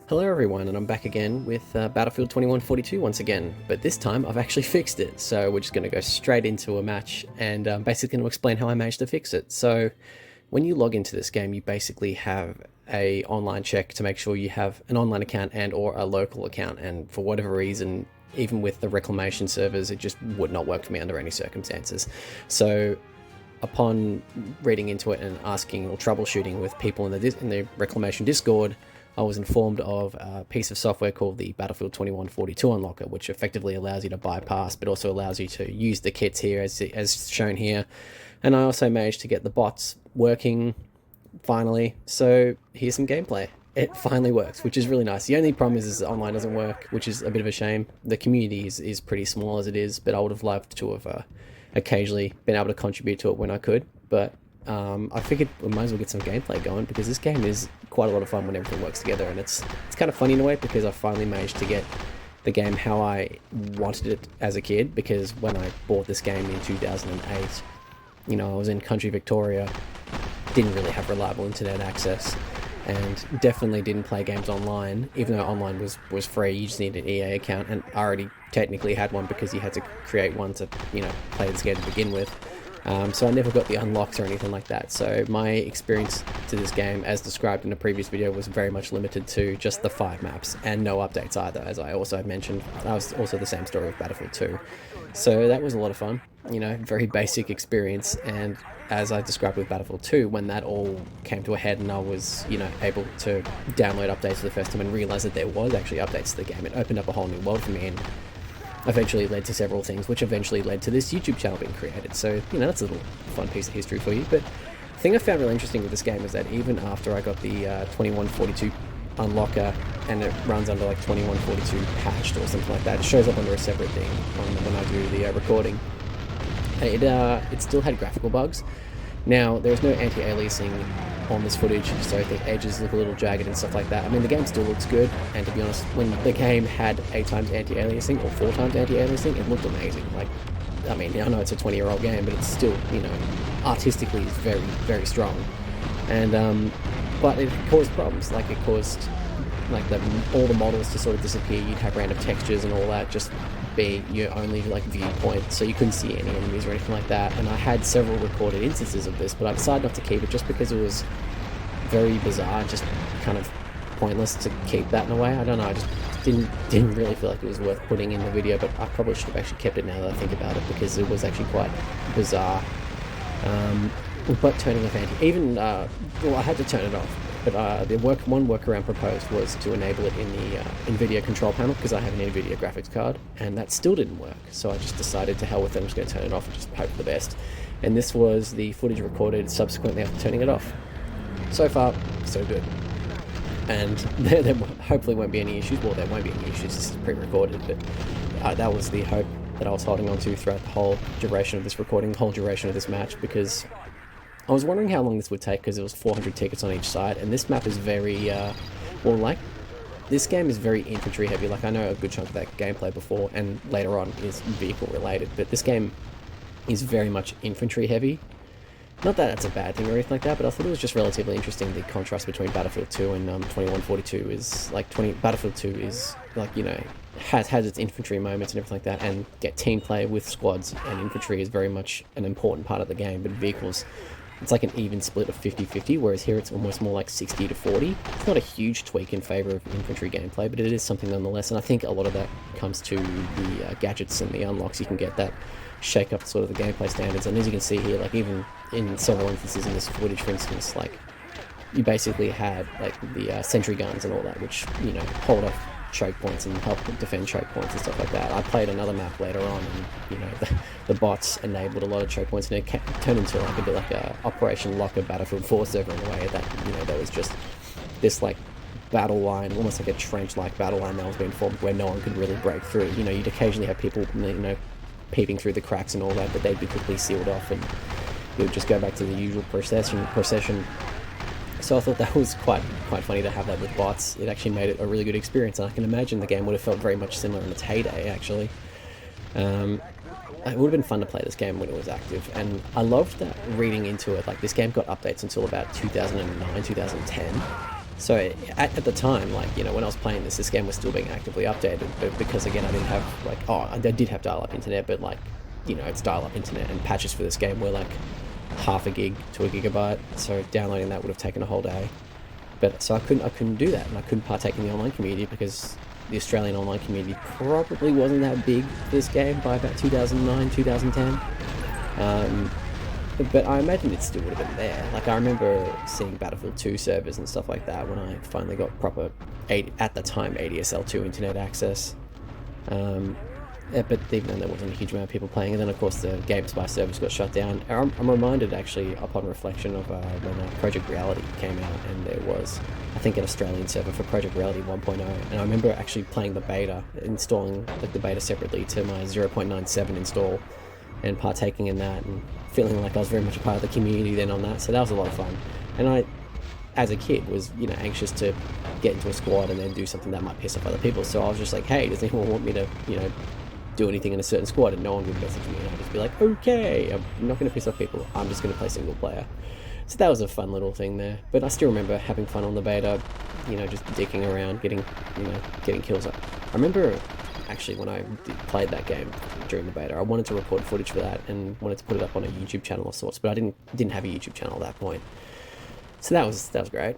Hello everyone, and I'm back again with Battlefield 2142 once again, but this time I've actually fixed it, so we're just going to go straight into a match and basically going to explain how I managed to fix it. So when you log into this game, you basically have a online check to make sure you have an online account and or a local account, and for whatever reason, even with the reclamation servers, it just would not work for me under any circumstances. So upon reading into it and asking or troubleshooting with people in the reclamation Discord, I was informed of a piece of software called the Battlefield 2142 Unlocker, which effectively allows you to bypass, but also allows you to use the kits here as shown here. And I also managed to get the bots working finally. So here's some gameplay. It finally works, which is really nice. The only problem is online doesn't work, which is a bit of a shame. The community is pretty small as it is, but I would have loved to have occasionally been able to contribute to it when I could. But I figured we might as well get some gameplay going because this game is quite a lot of fun when everything works together, and it's kind of funny in a way because I finally managed to get the game how I wanted it as a kid. Because when I bought this game in 2008, you know, I was in country Victoria, didn't really have reliable internet access, and definitely didn't play games online. Even though online was free, you just needed an EA account, and I already technically had one because you had to create one to, you know, play this game to begin with. So I never got the unlocks or anything like that. So my experience to this game, as described in a previous video, was very much limited to just the 5 maps and no updates either, as I also mentioned. That was also the same story with Battlefield 2. So that was a lot of fun, you know, very basic experience. And as I described with Battlefield 2, when that all came to a head and I was, you know, able to download updates for the first time and realize that there was actually updates to the game, it opened up a whole new world for me, and eventually led to several things, which eventually led to this YouTube channel being created. So, you know, that's a little fun piece of history for you. But the thing I found really interesting with this game is that even after I got the 2142 unlocker, and it runs under like 2142 patched or something like that, it shows up under a separate thing when I do the recording. It still had graphical bugs. Now, there's no anti-aliasing on this footage, so the edges look a little jagged and stuff like that. I mean, the game still looks good, and to be honest, when the game had 8 times anti-aliasing or 4 times anti-aliasing, it looked amazing. Like, I mean, I know it's a 20-year-old game, but it's still, you know, artistically is very, very strong. And but it caused problems. Like, it caused like all the models to sort of disappear. You'd have random textures and all that just be your only like viewpoint, so you couldn't see any enemies or anything like that. And I had several recorded instances of this, but I decided not to keep it just because it was very bizarre, just kind of pointless to keep that in a way. I don't know, I just didn't really feel like it was worth putting in the video, but I probably should have actually kept it now that I think about it, because it was actually quite bizarre. But turning off well, I had to turn it off. But one workaround proposed was to enable it in the NVIDIA control panel, because I have an NVIDIA graphics card, and that still didn't work. So I just decided to hell with it, I'm just going to turn it off and just hope for the best. And this was the footage recorded subsequently after turning it off. So far, so good. And there hopefully won't be any issues. Well, there won't be any issues, this is pre-recorded, but that was the hope that I was holding on to throughout the whole duration of this recording, the whole duration of this match, because I was wondering how long this would take, because there was 400 tickets on each side, and this map is very, well, like, this game is very infantry heavy. Like, I know a good chunk of that gameplay before, and later on is vehicle related, but this game is very much infantry heavy. Not that that's a bad thing or anything like that, but I thought it was just relatively interesting, the contrast between Battlefield 2 and 2142 is, like, Battlefield 2 is, like, you know, has its infantry moments and everything like that, and get team play with squads and infantry is very much an important part of the game, but vehicles, it's like an even split of 50-50, whereas here it's almost more like 60-40. It's not a huge tweak in favour of infantry gameplay, but it is something nonetheless, and I think a lot of that comes to the gadgets and the unlocks you can get that shake up sort of the gameplay standards. And as you can see here, like, even in several instances in this footage, for instance, like, you basically had like the sentry guns and all that, which, you know, hold off choke points and help defend choke points and stuff like that. I played another map later on, and, you know, the bots enabled a lot of choke points, and it turned into like a bit like a Operation Locker Battlefield 4 server in a way that, you know, there was just this like battle line, almost like a trench-like battle line that was being formed where no one could really break through. You know, you'd occasionally have people, you know, peeping through the cracks and all that, but they'd be quickly sealed off, and you would just go back to the usual procession. So I thought that was quite funny to have that with bots. It actually made it a really good experience, and I can imagine the game would have felt very much similar in its heyday, actually. It would have been fun to play this game when it was active, and I loved that reading into it. Like, this game got updates until about 2009, 2010, So at the time, like, you know, when I was playing this game was still being actively updated, but because again I didn't have like, oh, I did have dial-up internet, but like, you know, it's dial-up internet, and patches for this game were like half a gig to a gigabyte, so downloading that would have taken a whole day. But so I couldn't do that, and I couldn't partake in the online community because the Australian online community probably wasn't that big for this game by about 2009, 2010. But I imagine it still would have been there. Like, I remember seeing Battlefield 2 servers and stuff like that when I finally got proper, at the time, ADSL2 internet access. But even then there wasn't a huge amount of people playing, and then of course the GameSpy servers got shut down. I'm reminded actually upon reflection of when Project Reality came out, and there was, I think, an Australian server for Project Reality 1.0, and I remember actually playing the beta, installing like the beta separately to my 0.97 install, and partaking in that, and feeling like I was very much a part of the community then on that. So that was a lot of fun, and I, as a kid, was, you know, anxious to get into a squad and then do something that might piss off other people. So I was just like, hey, does anyone want me to, you know, do anything in a certain squad? And no one would message me, and I'd just be like, okay, I'm not going to piss off people, I'm just going to play single player. So that was a fun little thing there. But I still remember having fun on the beta, you know, just dicking around, getting kills up. I remember actually when I played that game during the beta, I wanted to record footage for that and wanted to put it up on a YouTube channel of sorts, but I didn't have a YouTube channel at that point. So that was great.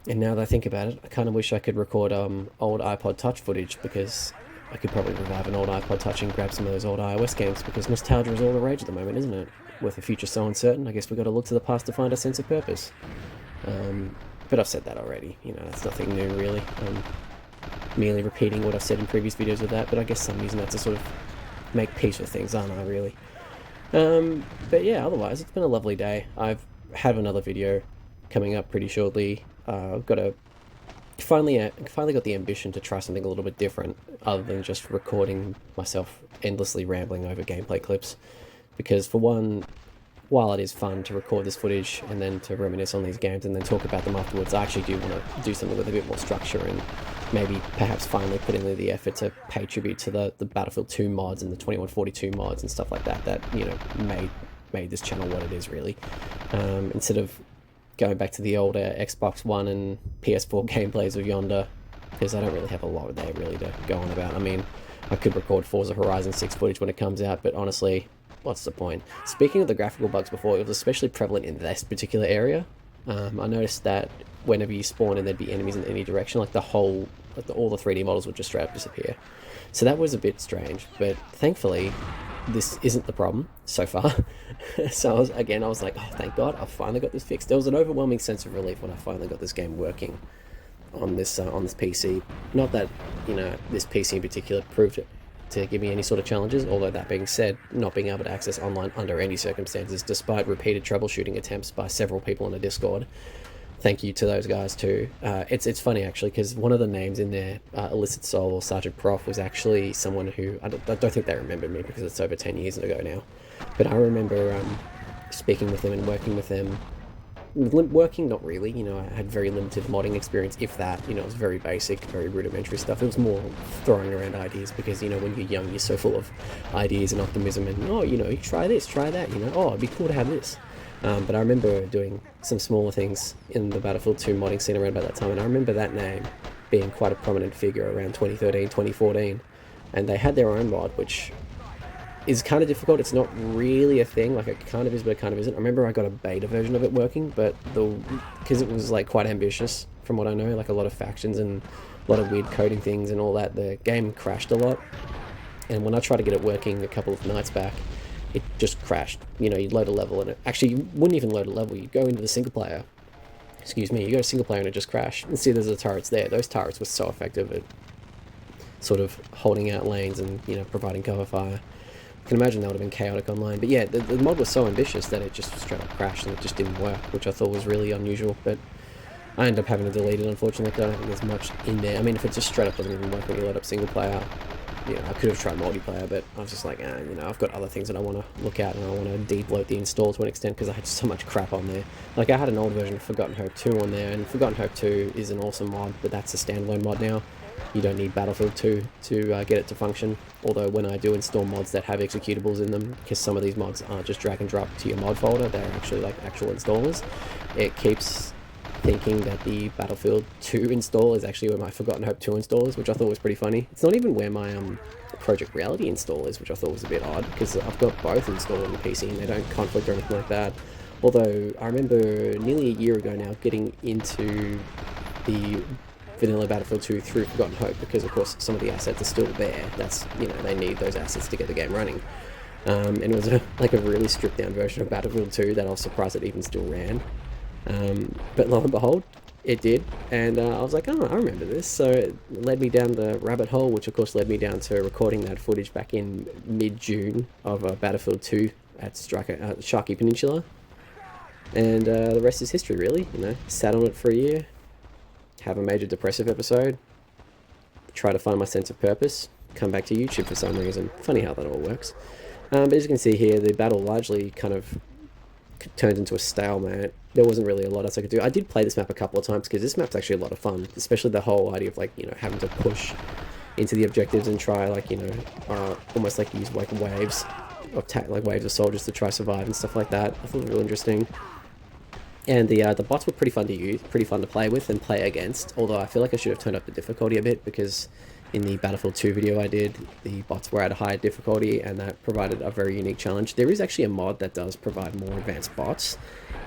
And now that I think about it, I kind of wish I could record old iPod Touch footage, because I could probably revive an old iPod Touch and grab some of those old iOS games, because nostalgia is all the rage at the moment, isn't it? With a future so uncertain, I guess we've got to look to the past to find a sense of purpose. But I've said that already, you know, that's nothing new really. Merely repeating what I've said in previous videos with that, but I guess I'm using that to sort of make peace with things, aren't I, really? But yeah, otherwise, it's been a lovely day. I've had another video coming up pretty shortly. I've got a finally got the ambition to try something a little bit different, other than just recording myself endlessly rambling over gameplay clips. Because for one, while it is fun to record this footage and then to reminisce on these games and then talk about them afterwards, I actually do want to do something with a bit more structure, and maybe perhaps finally put in the effort to pay tribute to the Battlefield 2 mods and the 2142 mods and stuff like that, that, you know, made this channel what it is, really. Instead of going back to the older Xbox One and PS4 gameplays of Yonder, because I don't really have a lot there really to go on about. I mean, I could record Forza Horizon 6 footage when it comes out, but honestly, what's the point? Speaking of the graphical bugs before, it was especially prevalent in this particular area. I noticed that whenever you spawn and there'd be enemies in any direction, like all the 3D models would just straight up disappear. So that was a bit strange, but thankfully this isn't the problem so far. So I was like, oh, thank God, I finally got this fixed. There was an overwhelming sense of relief when I finally got this game working on this PC. Not that, you know, this PC in particular proved it to give me any sort of challenges, although that being said, not being able to access online under any circumstances, despite repeated troubleshooting attempts by several people on a Discord. Thank you to those guys too. It's funny actually, because one of the names in there, Illicit Soul or Sergeant Prof, was actually someone who, I don't think they remembered me because it's over 10 years ago now, but I remember speaking with them and working with them. Working, not really, you know, I had very limited modding experience, if that. You know, it was very basic, very rudimentary stuff. It was more throwing around ideas, because, you know, when you're young, you're so full of ideas and optimism, and, oh, you know, try this, try that, you know, oh, it'd be cool to have this. But I remember doing some smaller things in the Battlefield 2 modding scene around about that time, and I remember that name being quite a prominent figure around 2013, 2014, and they had their own mod, which is kind of difficult. It's not really a thing, like it kind of is but it kind of isn't. I remember I got a beta version of it working, but because it was like quite ambitious from what I know, like a lot of factions and a lot of weird coding things and all that, the game crashed a lot. And when I tried to get it working a couple of nights back, it just crashed. You know, you'd load a level and you wouldn't even load a level, you'd go into the single player, you go to single player and it just crashed. And see, there's the turrets there. Those turrets were so effective at sort of holding out lanes and, you know, providing cover fire. I can imagine that would have been chaotic online. But yeah, the mod was so ambitious that it just straight up crashed and it just didn't work, which I thought was really unusual. But I ended up having to delete it, unfortunately. I don't think there's much in there. I mean, if it just straight up doesn't even work when you load up single player, you know, I could have tried multiplayer, but I was just like, you know, I've got other things that I want to look at, and I want to de-bloat the install to an extent, because I had so much crap on there. Like, I had an old version of Forgotten Hope 2 on there, and Forgotten Hope 2 is an awesome mod, but that's a standalone mod now. You don't need Battlefield 2 to get it to function, although when I do install mods that have executables in them, because some of these mods aren't just drag and drop to your mod folder, they're actually like actual installers, it keeps thinking that the Battlefield 2 install is actually where my Forgotten Hope 2 install is, which I thought was pretty funny. It's not even where my Project Reality install is, which I thought was a bit odd, because I've got both installed on the PC and they don't conflict or anything like that. Although I remember nearly a year ago now getting into the vanilla Battlefield 2 through Forgotten Hope, because of course some of the assets are still there. That's, you know, they need those assets to get the game running. And it was like a really stripped down version of Battlefield 2 that I was surprised it even still ran. But lo and behold, it did, and I was like, oh, I remember this. So it led me down the rabbit hole, which of course led me down to recording that footage back in mid-June of Battlefield 2 at Sharky Peninsula. And the rest is history, really. You know, sat on it for a year, have a major depressive episode, try to find my sense of purpose, come back to YouTube for some reason. Funny how that all works. But as you can see here, the battle largely kind of turned into a stalemate. There wasn't really a lot else I could do. I did play this map a couple of times because this map's actually a lot of fun, especially the whole idea of, like, you know, having to push into the objectives and try, like, you know, almost like use like waves of waves of soldiers to try survive and stuff like that. I thought it was really interesting. And the bots were pretty fun to use, pretty fun to play with and play against, although I feel like I should have turned up the difficulty a bit, because in the Battlefield 2 video I did, the bots were at a higher difficulty, and that provided a very unique challenge. There is actually a mod that does provide more advanced bots,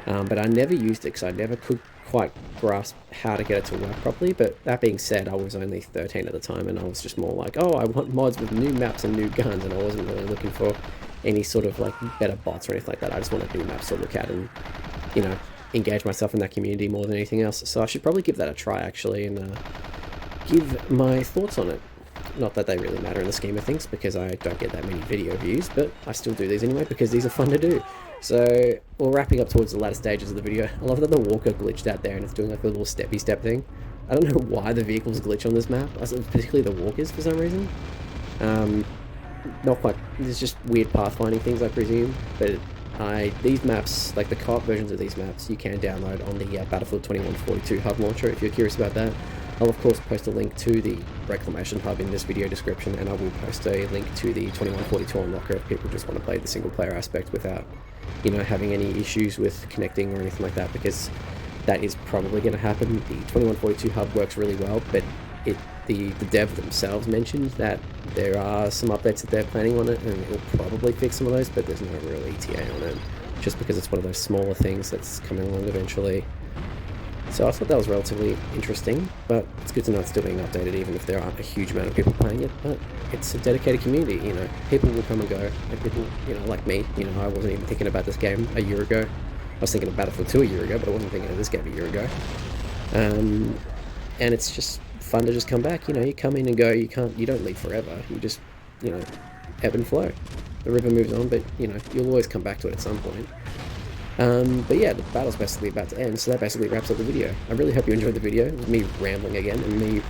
but I never used it because I never could quite grasp how to get it to work properly. But that being said, I was only 13 at the time, and I was just more like, oh, I want mods with new maps and new guns, and I wasn't really looking for any sort of like better bots or anything like that. I just wanted new maps to look at and, you know, engage myself in that community more than anything else. So I should probably give that a try, actually, and give my thoughts on it. Not that they really matter in the scheme of things, because I don't get that many video views, but I still do these anyway because these are fun to do. So we're wrapping up towards the latter stages of the video. I love that the walker glitched out there and it's doing like a little steppy step thing. I don't know why the vehicles glitch on this map, particularly the walkers for some reason. Not quite, there's just weird pathfinding things, I presume, but these maps, like the co-op versions of these maps, you can download on the Battlefield 2142 hub launcher if you're curious about that. I'll of course post a link to the Reclamation hub in this video description, and I will post a link to the 2142 unlocker if people just want to play the single player aspect without, you know, having any issues with connecting or anything like that, because that is probably going to happen. The 2142 hub works really well, but the dev themselves mentioned that there are some updates that they're planning on it, and it'll probably fix some of those, but there's no real ETA on it, just because it's one of those smaller things that's coming along eventually. So I thought that was relatively interesting, but it's good to know it's still being updated even if there aren't a huge amount of people playing it. But it's a dedicated community, you know, people will come and go, and people, you know, like me, you know, I wasn't even thinking about this game a year ago. I was thinking of Battlefield 2 a year ago, but I wasn't thinking of this game a year ago. And it's just fun to just come back, you know, you come in and go, you don't leave forever, you just, you know, ebb and flow. The river moves on, but, you know, you'll always come back to it at some point. But yeah, the battle's basically about to end, so that basically wraps up the video. I really hope you enjoyed the video. It was me rambling again, and me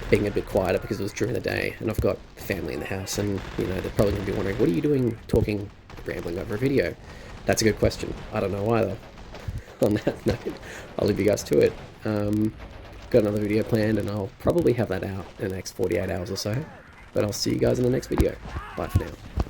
being a bit quieter because it was during the day, and I've got family in the house, and, you know, they're probably going to be wondering, what are you doing talking, rambling over a video? That's a good question. I don't know either. On that note, I'll leave you guys to it. Got another video planned, and I'll probably have that out in the next 48 hours or so, but I'll see you guys in the next video. Bye for now.